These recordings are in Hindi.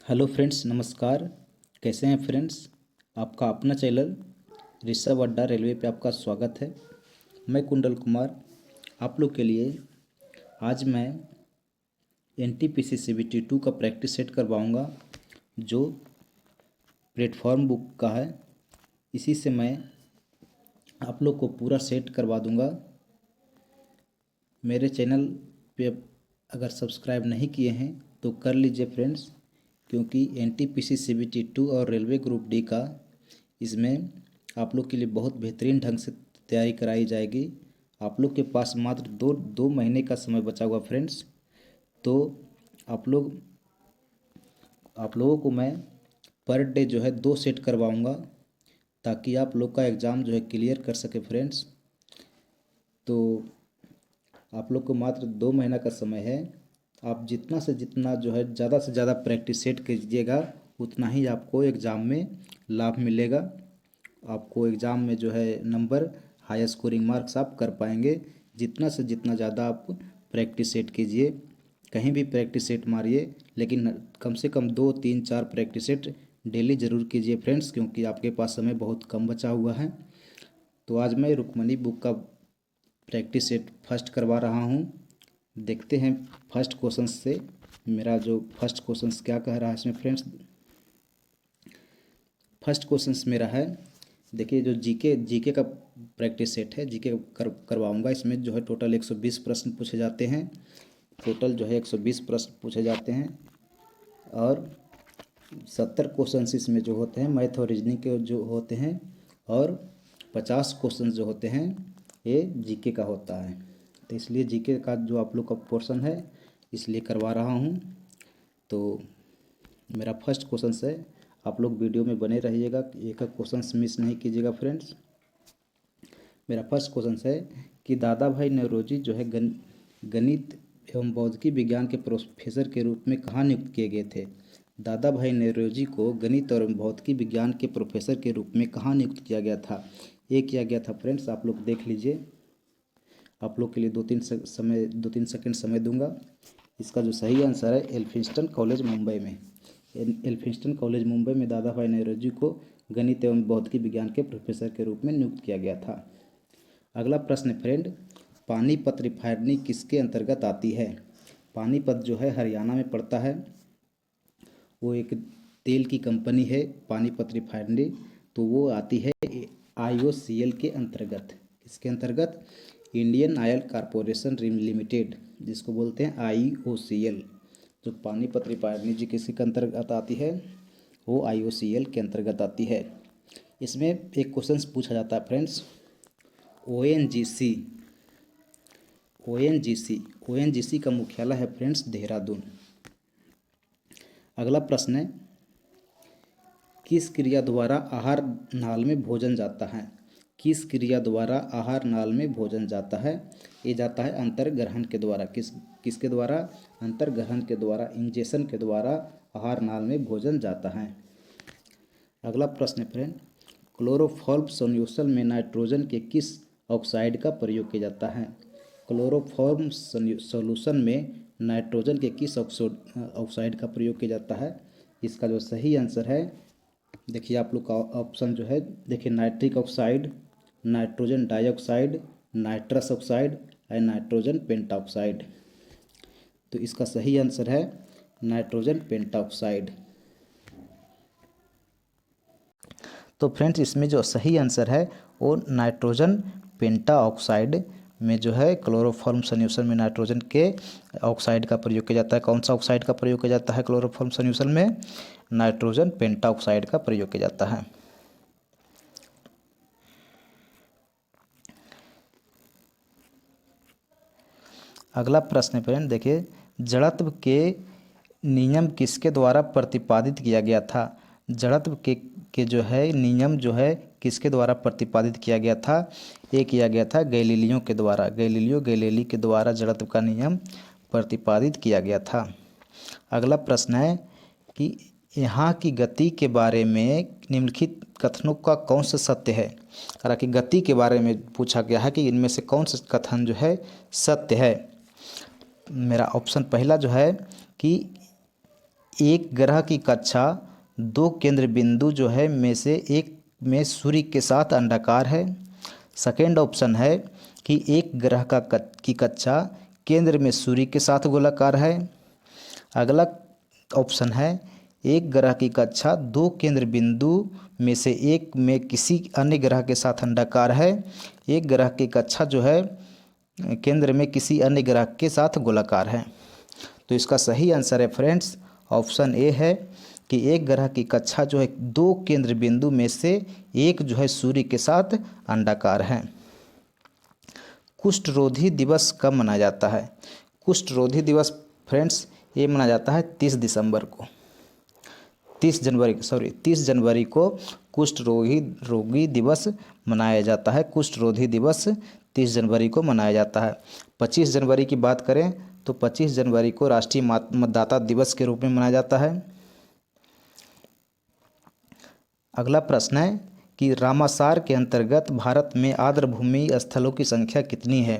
हेलो फ्रेंड्स, नमस्कार। कैसे हैं फ्रेंड्स? आपका अपना चैनल ऋषभ अड्डा रेलवे पे आपका स्वागत है। मैं कुंडल कुमार आप लोग के लिए आज मैं NTPC CBT 2 का प्रैक्टिस सेट करवाऊंगा, जो प्लेटफॉर्म बुक का है। इसी से मैं आप लोग को पूरा सेट करवा दूंगा। मेरे चैनल पे अगर सब्सक्राइब नहीं किए हैं तो कर लीजिए फ्रेंड्स, क्योंकि NTPC CBT 2 और रेलवे ग्रुप डी का इसमें आप लोग के लिए बहुत बेहतरीन ढंग से तैयारी कराई जाएगी। आप लोग के पास मात्र दो दो महीने का समय बचा हुआ फ्रेंड्स। तो आप लोगों को मैं पर डे जो है 2 सेट करवाऊंगा, ताकि आप लोग का एग्ज़ाम जो है क्लियर कर सके फ्रेंड्स। तो आप लोग को मात्र 2 महीना का समय है। आप जितना से जितना जो है ज़्यादा से ज़्यादा प्रैक्टिस सेट कीजिएगा, उतना ही आपको एग्ज़ाम में लाभ मिलेगा। आपको एग्ज़ाम में जो है नंबर, हाई स्कोरिंग मार्क्स आप कर पाएंगे। जितना से जितना ज़्यादा आप प्रैक्टिस सेट कीजिए। कहीं भी प्रैक्टिस सेट मारिए, लेकिन कम से कम 2 3 4 प्रैक्टिस सेट डेली ज़रूर कीजिए फ्रेंड्स, क्योंकि आपके पास समय बहुत कम बचा हुआ है। तो आज मैं रुक्मणी बुक का प्रैक्टिस सेट फर्स्ट करवा रहा हूँ। देखते हैं फर्स्ट क्वेश्चन से मेरा जो फर्स्ट क्वेश्चन क्या कह रहा है इसमें फ्रेंड्स। फर्स्ट क्वेश्चन मेरा है, देखिए, जो जीके का प्रैक्टिस सेट है, जीके करवाऊंगा। इसमें जो है टोटल 120 प्रश्न पूछे जाते हैं। टोटल जो है 120 प्रश्न पूछे जाते हैं, और 70 क्वेश्चन इसमें जो होते हैं मैथ और रीजनिंग के जो होते हैं, और 50 क्वेश्चन जो होते हैं ये जीके का होता है। तो इसलिए जीके का जो आप लोग का पोर्शन है, इसलिए करवा रहा हूँ। तो मेरा फर्स्ट क्वेश्चन है, आप लोग वीडियो में बने रहिएगा, एक क्वेश्चन मिस नहीं कीजिएगा फ्रेंड्स। मेरा फर्स्ट क्वेश्चन है कि दादा भाई नौरोजी जो है गणित एवं भौतिकी विज्ञान के प्रोफेसर के रूप में कहाँ नियुक्त किए गए थे? दादा भाई नौरोजी को गणित और भौतिकी विज्ञान के प्रोफेसर के रूप में कहाँ नियुक्त किया गया था? ये किया गया था फ्रेंड्स, आप लोग देख लीजिए। आप लोग के लिए 2 3 सेकंड समय दूंगा। इसका जो सही आंसर है, एल्फिंस्टन कॉलेज मुंबई में। एल्फिंस्टन कॉलेज मुंबई में दादा भाई नौरोजी को गणित एवं भौतिकी विज्ञान के प्रोफेसर के रूप में नियुक्त किया गया था। अगला प्रश्न फ्रेंड, पानीपत रिफाइनरी किसके अंतर्गत आती है? पानीपत जो है हरियाणा में पड़ता है। वो एक तेल की कंपनी है पानीपत रिफाइनरी। तो वो आती है IOCL के अंतर्गत। इसके अंतर्गत इंडियन ऑयल कॉरपोरेशन लिमिटेड, जिसको बोलते हैं IOCL। जो पानीपत रिफाइनरी जी किसी के अंतर्गत आती है, वो IOCL के अंतर्गत आती है। इसमें एक क्वेश्चन पूछा जाता है फ्रेंड्स, ONGC ONGC का मुख्यालय है फ्रेंड्स देहरादून। अगला प्रश्न है, किस क्रिया द्वारा आहार नाल में भोजन जाता है? किस क्रिया द्वारा आहार नाल में भोजन जाता है? ये जाता है अंतर्ग्रहण के द्वारा। किसके द्वारा? अंतर्ग्रहण के द्वारा, इंजेशन के द्वारा आहार नाल में भोजन जाता है। अगला प्रश्न फ्रेंड, क्लोरोफॉर्म सॉल्यूशन में नाइट्रोजन के किस ऑक्साइड का प्रयोग किया जाता है? क्लोरोफॉर्म सॉल्यूशन में नाइट्रोजन के किस ऑक्साइड का प्रयोग किया जाता है? इसका जो सही आंसर है, देखिए आप लोग का ऑप्शन जो है, देखिए, nitric oxide, nitrogen dioxide, nitrous oxide और नाइट्रोजन पेंटाऑक्साइड। तो इसका सही आंसर है नाइट्रोजन पेंटाऑक्साइड। तो फ्रेंड्स, इसमें जो सही आंसर है वो नाइट्रोजन पेंटाऑक्साइड में जो है क्लोरोफॉर्म सॉल्यूशन में नाइट्रोजन के ऑक्साइड का प्रयोग किया जाता है। कौन सा ऑक्साइड का प्रयोग किया जाता है क्लोरोफॉर्म सॉल्यूशन में? नाइट्रोजन पेंटाऑक्साइड का प्रयोग किया जाता है। अगला प्रश्न फ्रेंड देखिए, जड़त्व के नियम किसके द्वारा प्रतिपादित किया गया था? जड़त्व के जो है नियम जो है किसके द्वारा प्रतिपादित किया गया था? ये किया गया था गैलीलियो के द्वारा। गैलीलियो गैलीली के द्वारा जड़त्व का नियम प्रतिपादित किया गया था। अगला प्रश्न है कि यहाँ की गति के बारे में निम्नलिखित कथनों का कौन सा सत्य है? हालांकि गति के बारे में पूछा गया है कि इनमें से कौन सा कथन जो है सत्य है। मेरा ऑप्शन पहला जो है कि एक ग्रह की कक्षा दो केंद्र बिंदु जो है में से एक में सूर्य के साथ अंडाकार है। सेकेंड ऑप्शन है कि एक ग्रह की कक्षा केंद्र में सूर्य के साथ गोलाकार है। अगला ऑप्शन है एक ग्रह की कक्षा दो केंद्र बिंदु में से एक में किसी अन्य ग्रह के साथ अंडाकार है। एक ग्रह की कक्षा जो है केंद्र में किसी अन्य ग्रह के साथ गोलाकार है। तो इसका सही आंसर है फ्रेंड्स ऑप्शन ए है कि एक ग्रह की कक्षा जो है दो केंद्र बिंदु में से एक जो है सूर्य के साथ अंडाकार है। कुष्ठ रोधी दिवस कब मनाया जाता है? कुष्ठ रोधी दिवस फ्रेंड्स ये मनाया जाता है 30 दिसंबर को, 30 जनवरी को कुष्ठ रोगी दिवस मनाया जाता है। कुष्ठ रोधी दिवस 30 जनवरी को मनाया जाता है। 25 जनवरी की बात करें तो 25 जनवरी को राष्ट्रीय मतदाता दिवस के रूप में मनाया जाता है। अगला प्रश्न है कि रामसार के अंतर्गत भारत में आर्द्रभूमि स्थलों की संख्या कितनी है?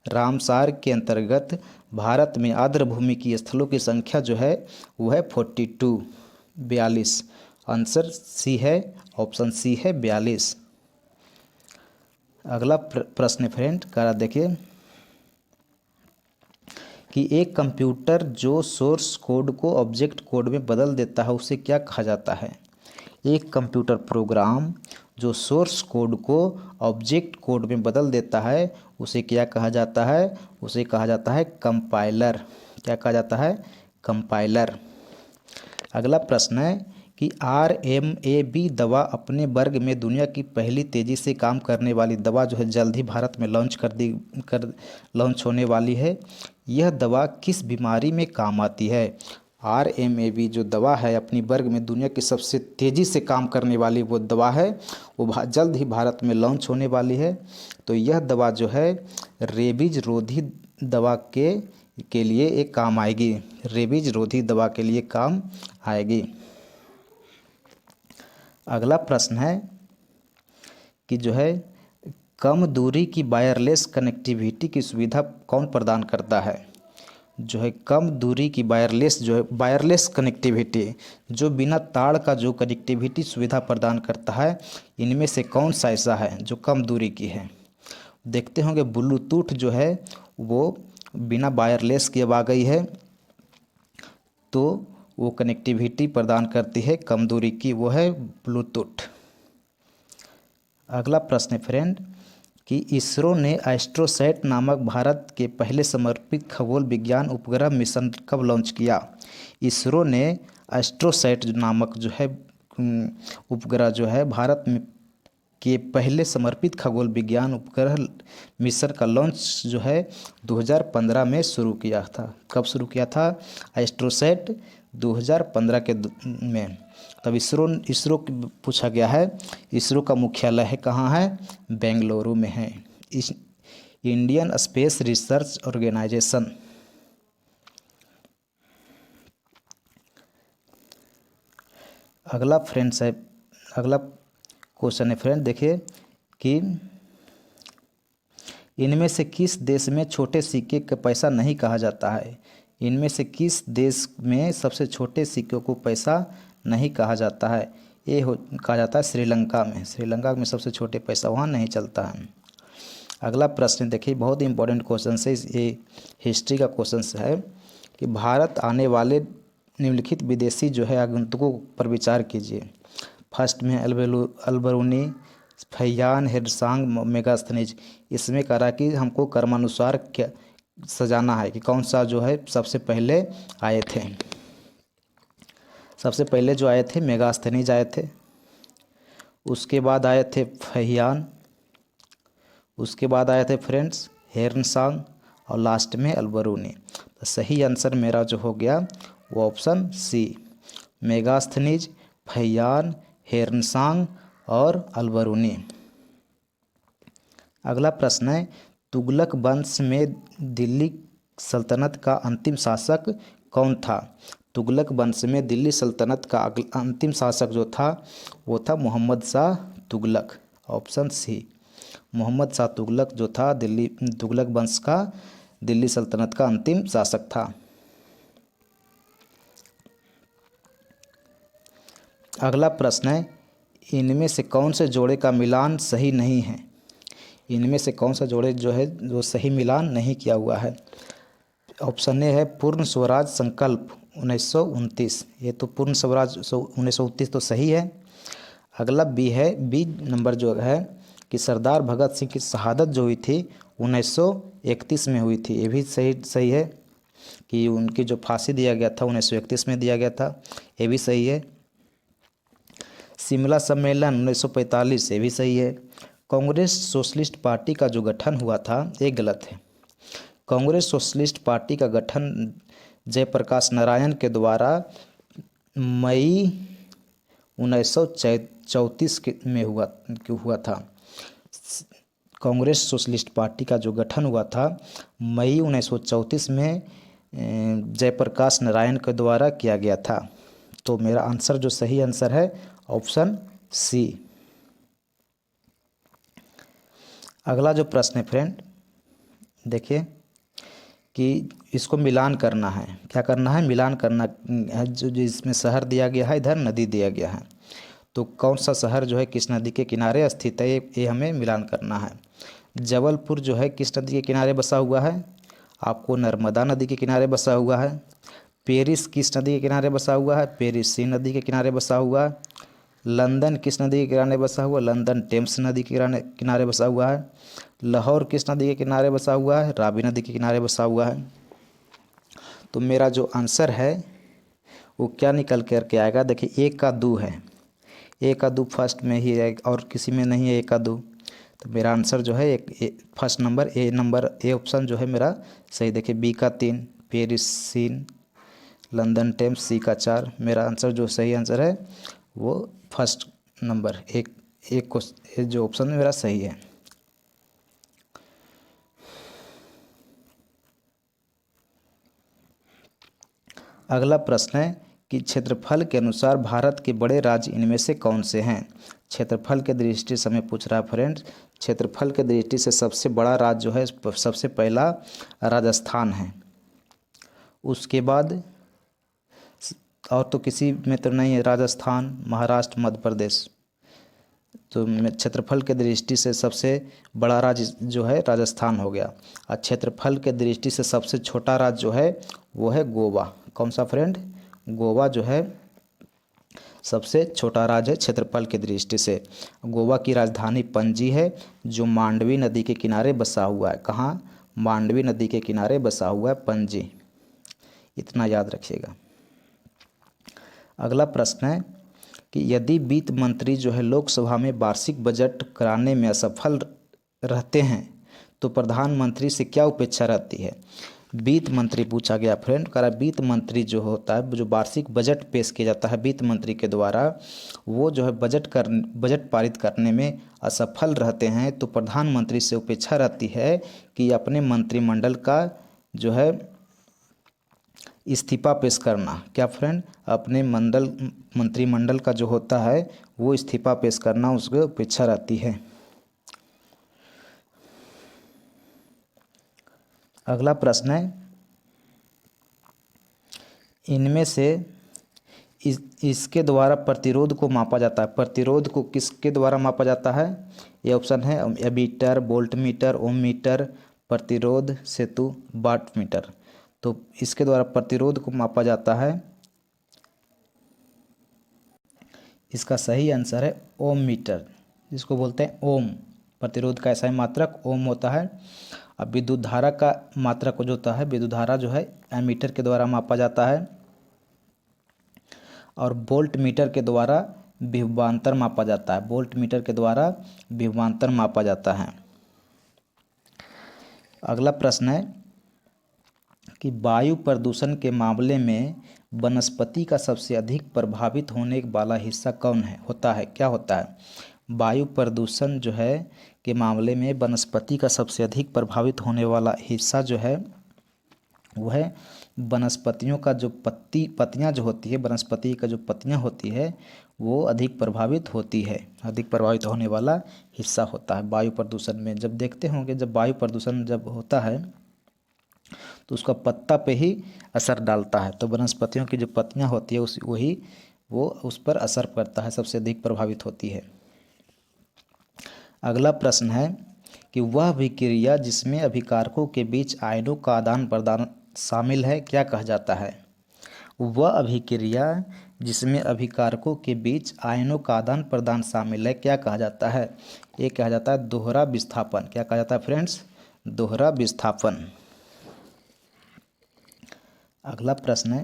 रामसार के अंतर्गत भारत में आर्द्रभूमि की स्थलों की संख्या जो है वो है 42। आंसर सी है, ऑप्शन सी है 42। अगला प्रश्न फ्रेंड करा देखिए कि एक कंप्यूटर जो सोर्स कोड को ऑब्जेक्ट कोड में बदल देता है उसे क्या कहा जाता है? एक कंप्यूटर प्रोग्राम जो सोर्स कोड को ऑब्जेक्ट कोड में बदल देता है उसे क्या कहा जाता है? उसे कहा जाता है कंपाइलर। क्या कहा जाता है? कंपाइलर। अगला प्रश्न है कि RMAB दवा अपने वर्ग में दुनिया की पहली तेज़ी से काम करने वाली दवा जो है जल्द ही भारत में लॉन्च होने वाली है। यह दवा किस बीमारी में काम आती है? RMAB जो दवा है अपनी वर्ग में दुनिया की सबसे तेज़ी से काम करने वाली वो दवा है, वो जल्द ही भारत में लॉन्च होने वाली है। तो यह दवा जो है रेबीज रोधी दवा के लिए एक काम आएगी। रेबीज रोधी दवा के लिए काम आएगी। अगला प्रश्न है कि जो है कम दूरी की वायरलेस कनेक्टिविटी की सुविधा कौन प्रदान करता है? जो है कम दूरी की वायरलेस कनेक्टिविटी जो बिना तार का जो कनेक्टिविटी सुविधा प्रदान करता है, इनमें से कौन सा ऐसा है जो कम दूरी की है? देखते होंगे ब्लूटूथ जो है वो बिना वायरलेस की अब आ गई है, तो वो कनेक्टिविटी प्रदान करती है कम दूरी की, वो है ब्लूटूथ। अगला प्रश्न फ्रेंड कि इसरो ने एस्ट्रोसैट नामक भारत के पहले समर्पित खगोल विज्ञान उपग्रह मिशन कब लॉन्च किया? इसरो ने एस्ट्रोसैट नामक जो है उपग्रह जो है भारत में के पहले समर्पित खगोल विज्ञान उपग्रह मिशन का लॉन्च जो है 2015 में शुरू किया था। कब शुरू किया था? एस्ट्रोसैट 2015 में। तब इसरो पूछा गया है। इसरो का मुख्यालय है कहाँ है? बेंगलुरु में है। Indian space research organisation. अगला क्वेश्चन है फ्रेंड देखिए कि इनमें से किस देश में छोटे सिक्के का पैसा नहीं कहा जाता है? इनमें से किस देश में सबसे छोटे सिक्कों को पैसा नहीं कहा जाता है? कहा जाता है श्रीलंका में। श्रीलंका में सबसे छोटे पैसा वहाँ नहीं चलता है। अगला प्रश्न देखिए बहुत ही इंपॉर्टेंट क्वेश्चन है, ये हिस्ट्री का क्वेश्चन है कि भारत आने वाले निम्नलिखित विदेशी जो है आगंतुकों पर विचार कीजिए। फर्स्ट में अल्बरूनी, फैयान, हिरसांग, मेगास्थनीज। इसमें कहा कि हमको क्रमानुसार क्या सजाना है कि कौन सा जो है सबसे पहले आए थे। सबसे पहले जो आए थे मेगास्थनीज आए थे, उसके बाद आए थे फैयान, उसके बाद आए थे फ्रेंड्स हिरनसांग और लास्ट में अल्बरूनी। तो सही आंसर मेरा जो हो गया वो ऑप्शन सी, मेगास्थनीज, फैयान, हिरनसांग और अल्बरूनी। अगला प्रश्न है तुगलक वंश में दिल्ली सल्तनत का अंतिम शासक कौन था? तुगलक वंश में दिल्ली सल्तनत का अंतिम शासक जो था वो था मोहम्मद शाह तुगलक। ऑप्शन सी, मोहम्मद शाह तुगलक जो था तुगलक वंश का दिल्ली सल्तनत का अंतिम शासक था। अगला प्रश्न है, इनमें से कौन से जोड़े का मिलान सही नहीं है? इनमें से कौन सा जोड़े जो है जो सही मिलान नहीं किया हुआ है? ऑप्शन ए है पूर्ण स्वराज संकल्प 1929, ये तो पूर्ण स्वराज 1929 तो सही है। अगला बी है, बी नंबर जो है कि सरदार भगत सिंह की शहादत जो हुई थी 1931 में हुई थी, ये भी सही है कि उनकी जो फांसी दिया गया था 1931 में दिया गया था, ये भी सही है। शिमला सम्मेलन 1945, ये भी सही है। कांग्रेस सोशलिस्ट पार्टी का जो गठन हुआ था ये गलत है। कांग्रेस सोशलिस्ट पार्टी का गठन जयप्रकाश नारायण के द्वारा मई 1934 में हुआ था। कांग्रेस सोशलिस्ट पार्टी का जो गठन हुआ था मई 1934 में जयप्रकाश नारायण के द्वारा किया गया था। तो मेरा आंसर जो सही आंसर है ऑप्शन सी। अगला जो प्रश्न है फ्रेंड, देखिए कि इसको मिलान करना है। क्या करना है? मिलान करना है। जो इसमें शहर दिया गया है, इधर नदी दिया गया है, तो कौन सा शहर जो है किस नदी के किनारे स्थित है, ये हमें मिलान करना है। जबलपुर जो है किस नदी के किनारे बसा हुआ है? आपको नर्मदा नदी के किनारे बसा हुआ है। पेरिस किस नदी के किनारे बसा हुआ है? पेरिस सी नदी के किनारे बसा हुआ है। लंदन किस नदी के किनारे बसा हुआ है? लंदन टेम्स नदी के किनारे बसा हुआ है। लाहौर किस नदी के किनारे बसा हुआ है? रावी नदी के किनारे बसा हुआ है। तो मेरा जो आंसर है वो क्या निकल कर के आएगा? देखिए, एक का दो है, एक का दो फर्स्ट में ही है और किसी में नहीं है एक का दो। तो मेरा आंसर जो है फर्स्ट नंबर ए ऑप्शन जो है मेरा सही। देखिए, बी का 3, पेरिस सीन, लंदन टेम्स, सी का 4। मेरा आंसर जो सही आंसर है वो फर्स्ट नंबर एक को जो ऑप्शन मेरा सही है। अगला प्रश्न है कि क्षेत्रफल के अनुसार भारत के बड़े राज्य इनमें से कौन से हैं? क्षेत्रफल के दृष्टि से हमें पूछ रहा है फ्रेंड्स। क्षेत्रफल के दृष्टि से सबसे बड़ा राज्य जो है सबसे पहला राजस्थान है। उसके बाद और तो किसी में तो नहीं है, राजस्थान, महाराष्ट्र, मध्य प्रदेश। तो क्षेत्रफल के दृष्टि से सबसे बड़ा राज्य जो है राजस्थान हो गया। और क्षेत्रफल के दृष्टि से सबसे छोटा राज्य जो है वो है गोवा। कौन सा फ्रेंड? गोवा जो है सबसे छोटा राज्य है क्षेत्रफल की दृष्टि से। गोवा की राजधानी पणजी है, जो मांडवी नदी के किनारे बसा हुआ है। कहाँ? मांडवी नदी के किनारे बसा हुआ है पणजी। इतना याद रखिएगा। अगला प्रश्न है कि यदि वित्त मंत्री जो है लोकसभा में वार्षिक बजट कराने में असफल रहते हैं तो प्रधानमंत्री से क्या अपेक्षा रहती है? वित्त मंत्री पूछा गया फ्रेंड। कह रहा वित्त मंत्री जो होता है, जो वार्षिक बजट पेश किया जाता है वित्त मंत्री के द्वारा, वो जो है बजट पारित करने में असफल रहते हैं तो प्रधानमंत्री से अपेक्षा रहती है कि अपने मंत्रिमंडल का जो है इस्तीफा पेश करना। क्या फ्रेंड? अपने मंत्रिमंडल का जो होता है वो इस्तीफा पेश करना उसकी अपेक्षा रहती है। अगला प्रश्न है, इनमें से इसके द्वारा प्रतिरोध को मापा जाता है। प्रतिरोध को किसके द्वारा मापा जाता है? ये ऑप्शन है एमीटर, वोल्ट मीटर, ओम मीटर, प्रतिरोध सेतु, वाट मीटर। तो इसके द्वारा प्रतिरोध को मापा जाता है। इसका सही आंसर है ओम मीटर, जिसको बोलते हैं ओम। प्रतिरोध का ऐसा ही मात्रक ओम होता है। अब विद्युत धारा का मात्रक जो होता है, विद्युत धारा जो है एमीटर के द्वारा मापा जाता है। और वोल्ट मीटर के द्वारा विभवांतर मापा जाता है। वोल्ट मीटर के द्वारा विभवांतर मापा जाता है। अगला प्रश्न है कि वायु प्रदूषण के मामले में वनस्पति का सबसे अधिक प्रभावित होने वाला हिस्सा कौन है होता है? क्या होता है? वायु प्रदूषण जो है के मामले में वनस्पति का सबसे अधिक प्रभावित होने वाला हिस्सा जो है वह है वनस्पतियों का जो पत्तियां जो होती है, वनस्पति का जो पत्तियां होती है वो अधिक प्रभावित होती है। अधिक प्रभावित होने वाला हिस्सा होता है वायु प्रदूषण में। जब देखते होंगे जब वायु प्रदूषण जब होता है तो उसका पत्ता पे ही असर डालता है। तो वनस्पतियों की जो पत्तियां होती है वही वो उस पर असर पड़ता है, सबसे अधिक प्रभावित होती है। अगला प्रश्न है कि वह अभिक्रिया जिसमें अभिकारकों के बीच आयनों का आदान प्रदान शामिल है क्या कहा जाता है? वह अभिक्रिया जिसमें अभिकारकों के बीच आयनों का आदान प्रदान शामिल है क्या कहा जाता है? ये कहा जाता है दोहरा विस्थापन। क्या कहा जाता है फ्रेंड्स? दोहरा विस्थापन। अगला प्रश्न है,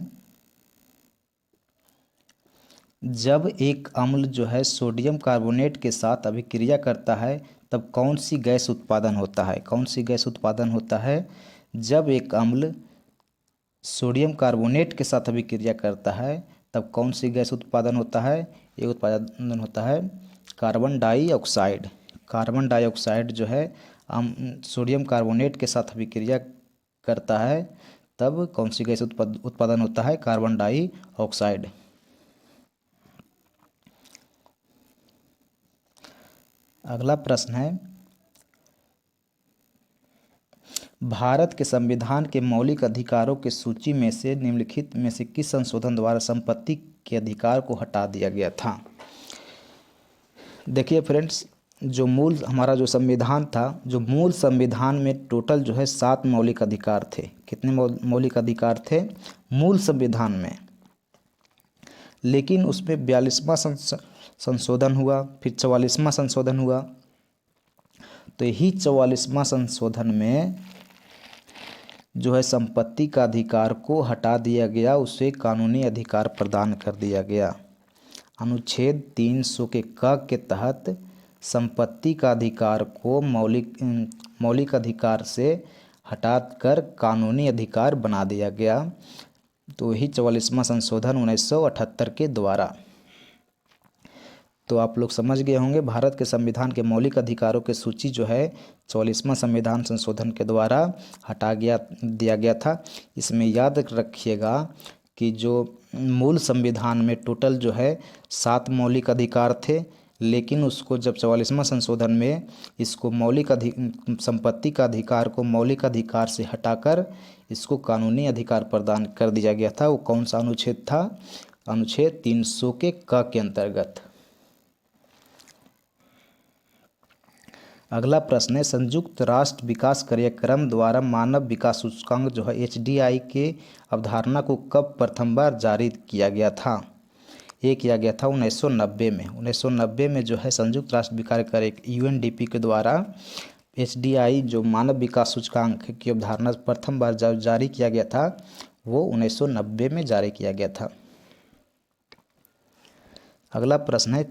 जब एक अम्ल जो है सोडियम कार्बोनेट के साथ अभिक्रिया करता है तब कौन सी गैस उत्पादन होता है? कौन सी गैस उत्पादन होता है जब एक अम्ल सोडियम कार्बोनेट के साथ अभिक्रिया करता है तब कौन सी गैस उत्पादन होता है? ये उत्पादन होता है कार्बन डाइऑक्साइड। कार्बन डाइऑक्साइड जो है सोडियम कार्बोनेट के साथ अभिक्रिया करता है तब कौन सी गैस उत्पादन होता है? Carbon dioxide. अगला प्रश्न है, भारत के संविधान के मौलिक अधिकारों की सूची में से निम्नलिखित में से किस संशोधन द्वारा संपत्ति के अधिकार को हटा दिया गया था? देखिए फ्रेंड्स, जो मूल हमारा जो संविधान था, जो मूल संविधान में टोटल जो है 7 मौलिक अधिकार थे। कितने मौलिक अधिकार थे मूल संविधान में? लेकिन उसमें 42वां संशोधन हुआ, फिर 44वां संशोधन हुआ। तो यही 44वां संशोधन में जो है संपत्ति का अधिकार को हटा दिया गया, उसे कानूनी अधिकार प्रदान कर दिया गया। अनुच्छेद 300 के क के तहत संपत्ति का अधिकार को मौलिक अधिकार से हटाकर कानूनी अधिकार बना दिया गया। तो यही 44वां संशोधन 1978 के द्वारा। तो आप लोग समझ गए होंगे, भारत के संविधान के मौलिक अधिकारों की सूची जो है 44वां संविधान संशोधन के द्वारा दिया गया था। इसमें याद रखिएगा कि जो मूल संविधान में टोटल जो है 7 मौलिक अधिकार थे, लेकिन उसको जब 44वां संशोधन में इसको संपत्ति का अधिकार को मौलिक अधिकार से हटाकर इसको कानूनी अधिकार प्रदान कर दिया गया था। वो कौन सा अनुच्छेद था? अनुच्छेद 300 के क के अंतर्गत। अगला प्रश्न है, संयुक्त राष्ट्र विकास कार्यक्रम द्वारा मानव विकास सूचकांक जो है HDI के अवधारणा को कब प्रथम बार जारी किया गया था? ये किया गया था 1990 में। 1990 में जो है संयुक्त राष्ट्र विकास कार्यक्रम UNDP के द्वारा HDI जो मानव विकास सूचकांक की अवधारणा प्रथम बार जारी किया गया था, वो 1990 में जारी किया गया था। अगला प्रश्न है,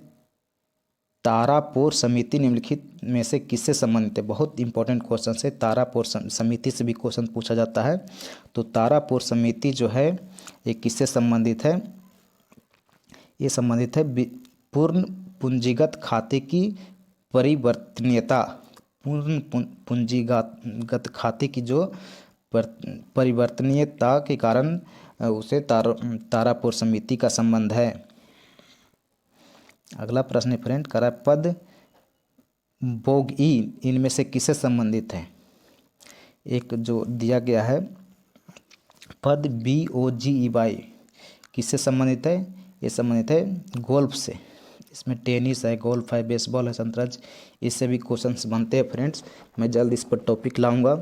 तारापोर समिति निम्नलिखित में से किससे संबंधित है? बहुत इंपॉर्टेंट क्वेश्चन है। तारापोर समिति से भी क्वेश्चन पूछा जाता है। तो तारापोर समिति जो है ये किससे संबंधित है? ये संबंधित है पूर्ण पूंजीगत खाते की परिवर्तनीयता। पूर्ण पूंजीगत खाते की जो परिवर्तनीयता के कारण उसे तारापोर समिति का संबंध है। अगला प्रश्न है फ्रेंड, करा पद बोग ई इनमें से किससे संबंधित है? एक जो दिया गया है पद BOGEY किससे संबंधित है? ये संबंधित है गोल्फ से। इसमें टेनिस है, गोल्फ है, बेसबॉल है, शतरंज, इससे भी क्वेश्चंस बनते हैं फ्रेंड्स। मैं जल्द इस पर टॉपिक लाऊंगा।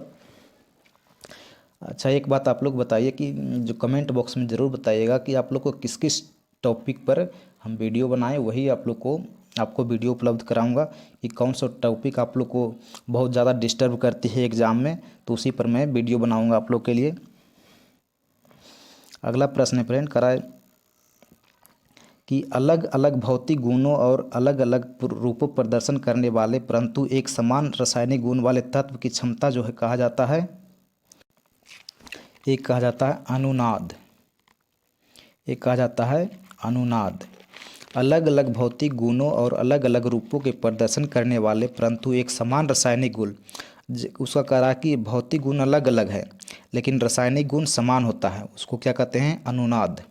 अच्छा, एक बात आप लोग बताइए कि जो कमेंट बॉक्स में ज़रूर बताइएगा कि आप लोग को किस किस टॉपिक पर हम वीडियो बनाएं, वही आपको वीडियो उपलब्ध कराऊंगा। कि कौन सा टॉपिक आप लोग को बहुत ज़्यादा डिस्टर्ब करती है एग्ज़ाम में, तो उसी पर मैं वीडियो बनाऊंगा आप लोग के लिए। अगला प्रश्न है फ्रेंड, कराए कि अलग अलग भौतिक गुणों और अलग अलग रूपों प्रदर्शन करने वाले परंतु एक समान रासायनिक गुण वाले तत्व की क्षमता जो है कहा जाता है? एक कहा जाता है अनुनाद। एक कहा जाता है अनुनाद। अलग अलग भौतिक गुणों और अलग अलग रूपों के प्रदर्शन करने वाले परंतु एक समान रासायनिक गुण, उसका कहा कि भौतिक गुण अलग अलग है लेकिन रासायनिक गुण समान होता है, उसको क्या कहते हैं? अनुनाद।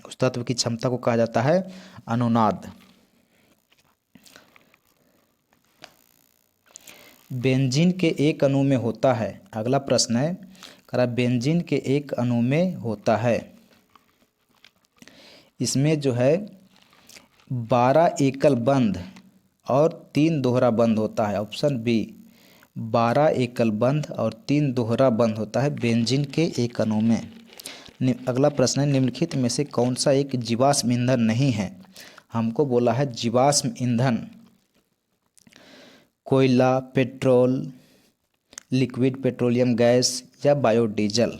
उस तत्व की क्षमता को कहा जाता है अनुनाद। बेंजीन के एक अणु में होता है। अगला प्रश्न है, करा बेंजीन के एक अणु में होता है, इसमें जो है 12 एकल बंद और 3 दोहरा बंद होता है। ऑप्शन बी 12 एकल बंद और 3 दोहरा बंद होता है बेंजीन के एक अणु में। अगला प्रश्न है, निम्नलिखित में से कौन सा एक जीवाश्म ईंधन नहीं है। हमको बोला है जीवाश्म ईंधन, कोयला, पेट्रोल, लिक्विड पेट्रोलियम गैस या बायोडीजल।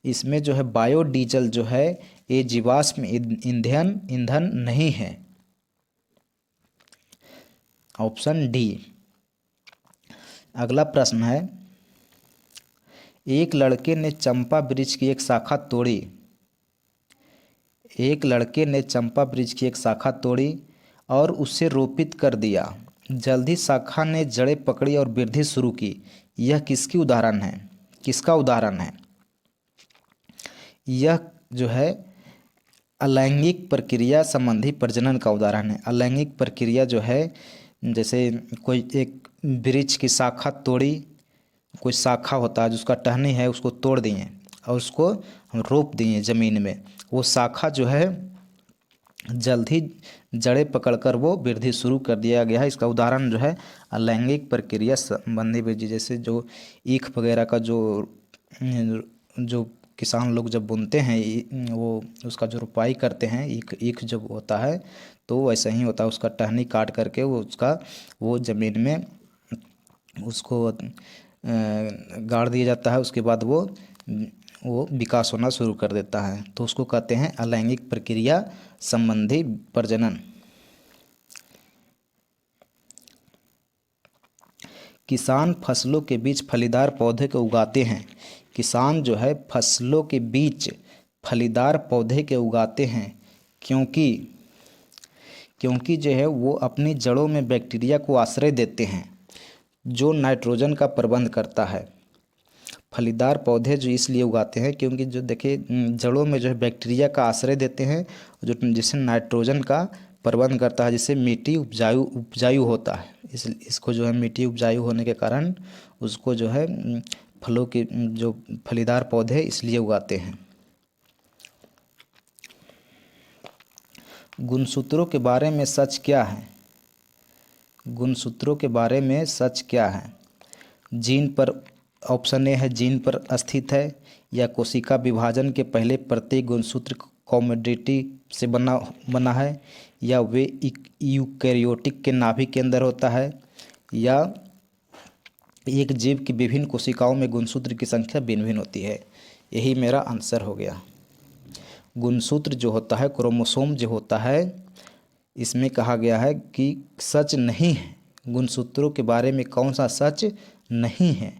इसमें जो है बायोडीजल जो है ये जीवाश्म ईंधन नहीं है। Option D. अगला प्रश्न है, एक लड़के ने चंपा वृक्ष की एक शाखा तोड़ी। एक लड़के ने चंपा वृक्ष की एक शाखा तोड़ी और उसे रोपित कर दिया। जल्द ही शाखा ने जड़ें पकड़ी और वृद्धि शुरू की। यह किसकी उदाहरण है, किसका उदाहरण है? यह जो है अलैंगिक प्रक्रिया संबंधी प्रजनन का उदाहरण है। अलैंगिक प्रक्रिया जो है, जैसे कोई एक वृक्ष की शाखा तोड़ी, कोई शाखा होता है जिसका टहनी है उसको तोड़ दिए और उसको हम रोप दिए ज़मीन में, वो शाखा जो है जल्द ही जड़ें पकड़कर वो वृद्धि शुरू कर दिया गया है। इसका उदाहरण जो है अलैंगिक प्रक्रिया संबंधी वृद्धि। जैसे जो ईख वगैरह का जो किसान लोग जब बुनते हैं वो उसका जो रुपाई करते हैं, ईख जब होता है तो वैसा ही होता है। उसका टहनी काट करके वो ज़मीन में उसको गाड़ दिया जाता है। उसके बाद वो विकास होना शुरू कर देता है, तो उसको कहते हैं अलैंगिक प्रक्रिया संबंधी प्रजनन। किसान फसलों के बीच फलीदार पौधे को उगाते हैं। किसान जो है फसलों के बीच फलीदार पौधे के उगाते हैं क्योंकि जो है वो अपनी जड़ों में बैक्टीरिया को आश्रय देते हैं जो नाइट्रोजन का प्रबंध करता है। फलीदार पौधे जो इसलिए उगाते हैं क्योंकि जो देखिए जड़ों में जो है बैक्टीरिया का आश्रय देते हैं जो जिससे नाइट्रोजन का प्रबंध करता है, जिससे मिट्टी उपजाऊ होता है। इसको जो है मिट्टी उपजाऊ होने के कारण उसको जो है फलों के जो फलीदार पौधे इसलिए उगाते हैं। गुणसूत्रों के बारे में सच क्या है? गुणसूत्रों के बारे में सच क्या है? जीन पर, ऑप्शन ए है जीन पर स्थित है, या कोशिका विभाजन के पहले प्रत्येक गुणसूत्र कॉमोडिटी से बना है, या वे यूकैरियोटिक के नाभि के अंदर होता है, या एक जीव की विभिन्न कोशिकाओं में गुणसूत्र की संख्या भिन्न भिन्न होती है। यही मेरा आंसर हो गया। गुणसूत्र जो होता है, क्रोमोसोम जो होता है, इसमें कहा गया है कि सच नहीं है। गुणसूत्रों के बारे में कौन सा सच नहीं है?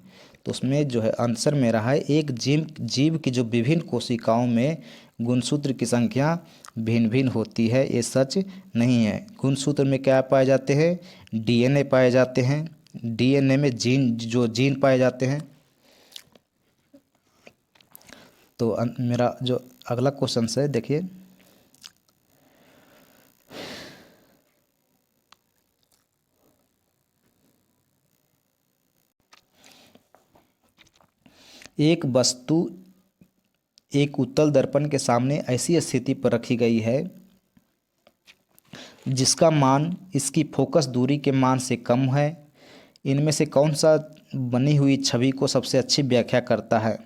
तो उसमें जो है आंसर मेरा है एक जीव की जो विभिन्न कोशिकाओं में गुणसूत्र की संख्या भिन्न भिन्न होती है, ये सच नहीं है। गुणसूत्र में क्या पाए जाते हैं? डीएनए पाए जाते हैं। डीएनए में जीन पाए जाते हैं। तो मेरा जो अगला क्वेश्चन है देखिए, एक वस्तु एक उत्तल दर्पण के सामने ऐसी स्थिति पर रखी गई है जिसका मान इसकी फोकस दूरी के मान से कम है। इनमें से कौन सा बनी हुई छवि को सबसे अच्छी व्याख्या करता है?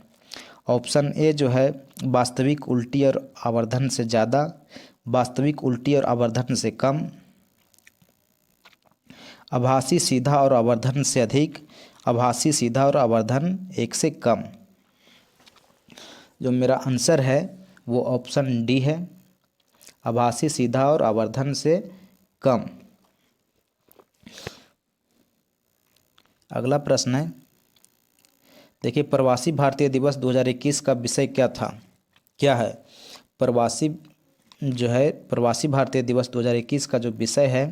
ऑप्शन ए जो है वास्तविक उल्टी और आवर्धन से ज़्यादा, वास्तविक उल्टी और आवर्धन से कम, आभासी सीधा और आवर्धन से अधिक, आभासी सीधा और आवर्धन 1 से कम। जो मेरा आंसर है वो ऑप्शन डी है, आभासी सीधा और आवर्धन से कम। अगला प्रश्न है, देखिए प्रवासी भारतीय दिवस 2021 का विषय क्या है? प्रवासी भारतीय दिवस 2021 का जो विषय है,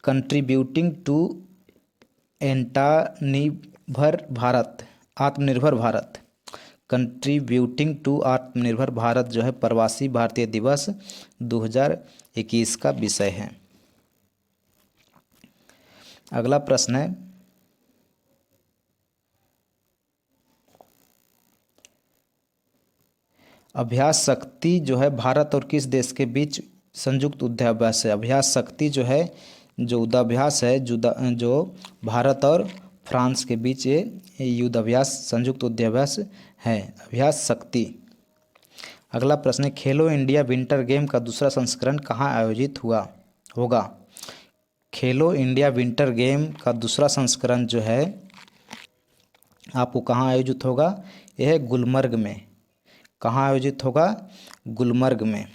कंट्रीब्यूटिंग टू आत्मनिर्भर भारत। कंट्रीब्यूटिंग टू आत्मनिर्भर भारत जो है प्रवासी भारतीय दिवस 2021 का विषय है। अगला प्रश्न है, अभ्यास शक्ति जो है भारत और किस देश के बीच संयुक्त युद्धाभ्यास है? अभ्यास शक्ति जो है, जो युद्धाभ्यास है, जो भारत और फ्रांस के बीच ये युद्धाभ्यास, संयुक्त युद्धाभ्यास है, अभ्यास शक्ति। अगला प्रश्न है, खेलो इंडिया विंटर गेम का दूसरा संस्करण कहाँ आयोजित हुआ होगा? खेलो इंडिया विंटर गेम का दूसरा संस्करण जो है आपको कहाँ आयोजित होगा? यह है गुलमर्ग में। कहाँ आयोजित होगा? गुलमर्ग में।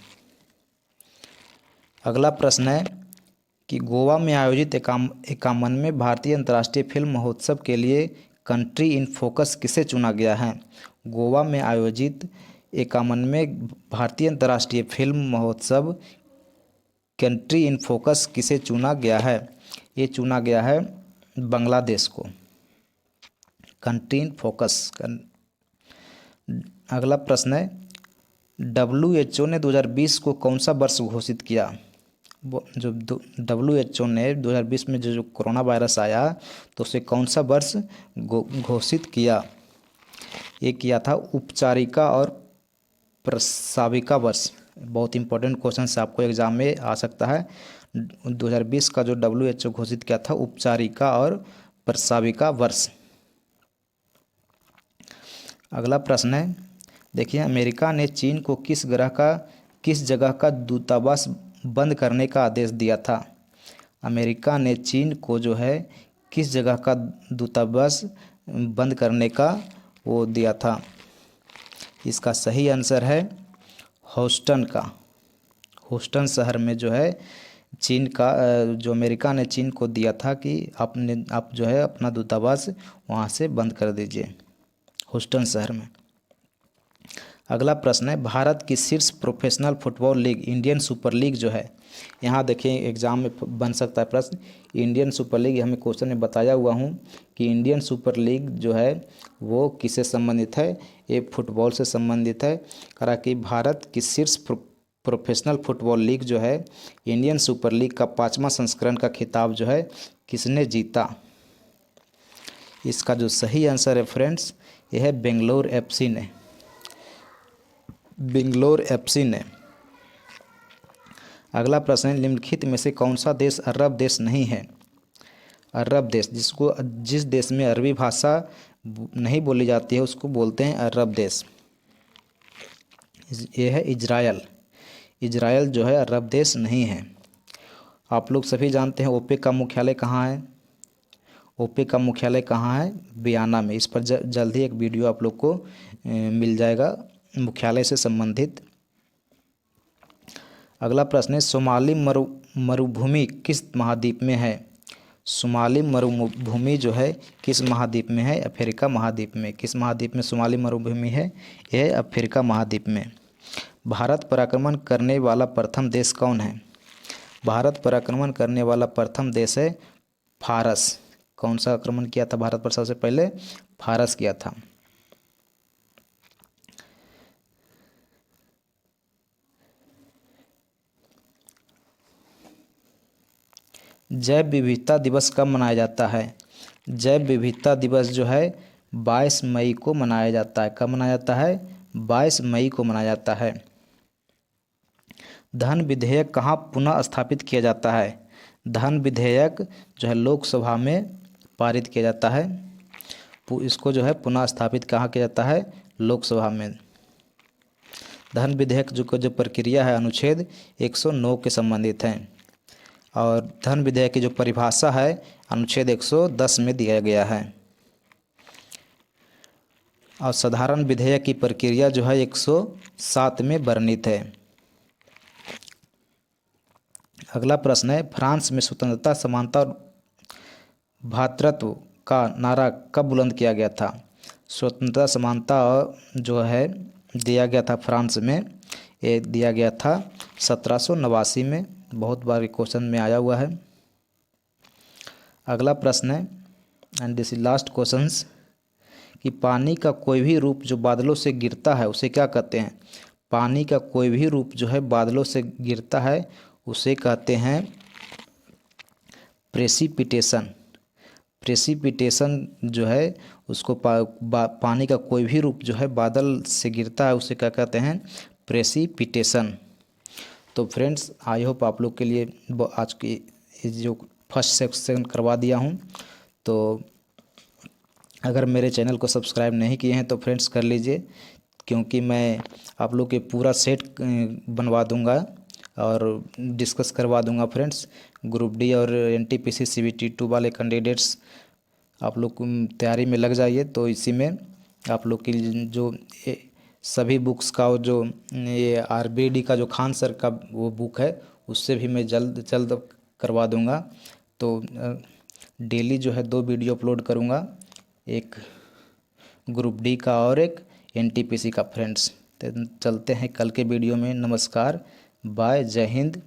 अगला प्रश्न है कि गोवा में आयोजित 51वें भारतीय अंतर्राष्ट्रीय फिल्म महोत्सव के लिए कंट्री इन फोकस किसे चुना गया है? गोवा में आयोजित 51वें भारतीय अंतर्राष्ट्रीय फिल्म महोत्सव कंट्री इन फोकस किसे चुना गया है? ये चुना गया है बांग्लादेश को, कंट्री इन फोकस। अगला प्रश्न है, WHO ने 2020 को कौन सा वर्ष घोषित किया? जो WHO ने 2020 में जो कोरोना वायरस आया तो उसे कौन सा वर्ष घोषित किया? ये किया था उपचारिका और प्रसाविका वर्ष। बहुत इंपॉर्टेंट क्वेश्चन से आपको एग्जाम में आ सकता है। 2020 का जो WHO घोषित किया था उपचारिका और प्रसाविका वर्ष। अगला प्रश्न है, देखिए, अमेरिका ने चीन को किस जगह का दूतावास बंद करने का आदेश दिया था? अमेरिका ने चीन को जो है किस जगह का दूतावास बंद करने का वो दिया था? इसका सही आंसर है ह्यूस्टन का। ह्यूस्टन शहर में जो है चीन का, जो अमेरिका ने चीन को दिया था कि आप जो है अपना दूतावास वहाँ से बंद कर दीजिए, ह्यूस्टन शहर में। अगला प्रश्न है, भारत की शीर्ष professional football league Indian super league जो है, यहाँ देखिए एग्जाम में बन सकता है प्रश्न, इंडियन सुपर लीग हमें क्वेश्चन में बताया हुआ हूँ कि इंडियन सुपर लीग जो है वो किससे संबंधित है? ये फुटबॉल से संबंधित है। कहा कि भारत की शीर्ष प्रोफेशनल फुटबॉल लीग जो है इंडियन सुपर लीग का 5वां संस्करण का खिताब जो है किसने जीता? इसका जो सही आंसर है फ्रेंड्स, यह है बेंगलोर FC ने। बेंगलोर FC ने। अगला प्रश्न है, निम्नलिखित में से कौन सा देश अरब देश नहीं है? अरब देश, जिस देश में अरबी भाषा नहीं बोली जाती है उसको बोलते हैं अरब देश। यह है इजरायल। इजरायल जो है अरब देश नहीं है। आप लोग सभी जानते हैं ओपेक का मुख्यालय कहाँ है? ओपेक का मुख्यालय कहाँ है? वियना में। इस पर जल्द ही एक वीडियो आप लोग को मिल जाएगा मुख्यालय से संबंधित। अगला प्रश्न है, सोमाली मरुभूमि किस महाद्वीप में है? सोमाली मरुभूमि जो है किस महाद्वीप में है? अफ्रीका महाद्वीप में। किस महाद्वीप में सोमाली मरुभूमि है? यह अफ्रीका महाद्वीप में। भारत पर आक्रमण करने वाला प्रथम देश कौन है? भारत पर आक्रमण करने वाला प्रथम देश है फारस। कौन सा आक्रमण किया था भारत पर सबसे पहले? फारस किया था। जैव विविधता दिवस कब मनाया जाता है? जैव विविधता दिवस जो है 22 मई को मनाया जाता है। कब मनाया जाता है? 22 मई को मनाया जाता है। धन विधेयक कहाँ पुनः स्थापित किया जाता है? धन विधेयक जो है लोकसभा में पारित किया जाता है। इसको जो है पुनः स्थापित कहाँ किया जाता है? लोकसभा में। धन विधेयक जो प्रक्रिया है अनुच्छेद 109 के संबंधित है और धन विधेयक की जो परिभाषा है अनुच्छेद 110 में दिया गया है और साधारण विधेयक की प्रक्रिया जो है 107 में वर्णित है। अगला प्रश्न है, फ्रांस में स्वतंत्रता, समानता और भ्रातृत्व का नारा कब बुलंद किया गया था? स्वतंत्रता, समानता जो है दिया गया था फ्रांस में, ये दिया गया था 1789 में। बहुत बार क्वेश्चन में आया हुआ है। अगला प्रश्न है, and this is last questions, कि पानी का कोई भी रूप जो बादलों से गिरता है उसे क्या कहते हैं? पानी का कोई भी रूप जो है बादलों से गिरता है उसे कहते हैं प्रेसिपिटेशन। प्रेसिपिटेशन जो है उसको पानी का कोई भी रूप जो है बादल से गिरता है उसे क्या कहते हैं, प्रेसिपिटेशन। तो फ्रेंड्स आई होप आप लोग के लिए आज की जो फर्स्ट सेक्शन करवा दिया हूँ। तो अगर मेरे चैनल को सब्सक्राइब नहीं किए हैं तो फ्रेंड्स कर लीजिए, क्योंकि मैं आप लोग के पूरा सेट बनवा दूंगा और डिस्कस करवा दूंगा फ्रेंड्स। ग्रुप डी और NTPC CBT 2 वाले कैंडिडेट्स आप लोग तैयारी में लग जाइए। तो इसी में आप लोग की जो सभी बुक्स का और जो ये RBD का जो खान सर का वो बुक है उससे भी मैं जल्द जल्द करवा दूंगा। तो डेली जो है 2 वीडियो अपलोड करूंगा, एक ग्रुप डी का और एक NTPC का फ्रेंड्स। तो चलते हैं कल के वीडियो में। नमस्कार, बाय, जय हिंद।